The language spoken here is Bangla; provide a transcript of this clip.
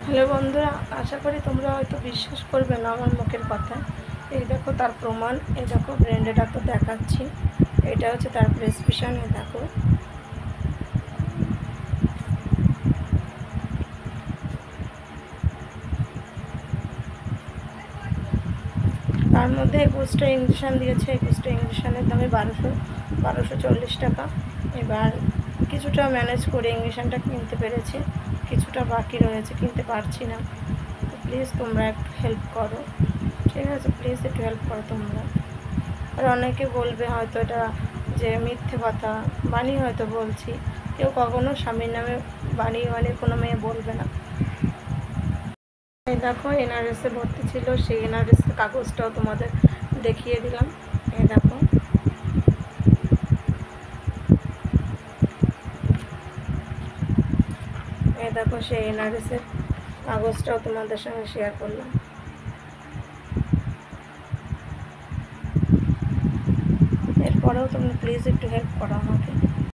হ্যালো বন্ধুরা, আশা করি তোমরা হয়তো বিশ্বাস করবে না আমার মুখের কথা। এই দেখো তার প্রমাণ। এই দেখো ব্র্যান্ডেড তো দেখাচ্ছি। এটা হচ্ছে তার প্রেসক্রিপশন। এই দেখো, তার মধ্যে 21টা ইঞ্জেকশান দিয়েছে। 21টা ইঞ্জেকশানের দামে 1240 টাকা। এবার কিছুটা ম্যানেজ করে ইঞ্জেকশানটা কিনতে পেরেছি, কিছুটা বাকি রয়েছে, কিনতে পারছি না। তো প্লিজ তোমরা একটু হেল্প করো, ঠিক আছে? প্লিজ একটু হেল্প করো তোমরা। আর অনেকে বলবে হয়তো এটা যে মিথ্যে কথা, বানিয়ে হয়তো বলছি। কেউ কখনো স্বামীর নামে বানিয়ে কোনো মেয়ে বলবে না। এই দেখো এনআরএসে ভর্তি ছিল, সেই এনআরএস কাগজটাও তোমাদের দেখিয়ে দিলাম। এই দেখো, এই দেখো সেই এনআরএসের কাগজটাও তোমাদের সঙ্গে শেয়ার করলাম। এরপরেও তোমরা প্লিজ একটু হেল্প করো আমাকে।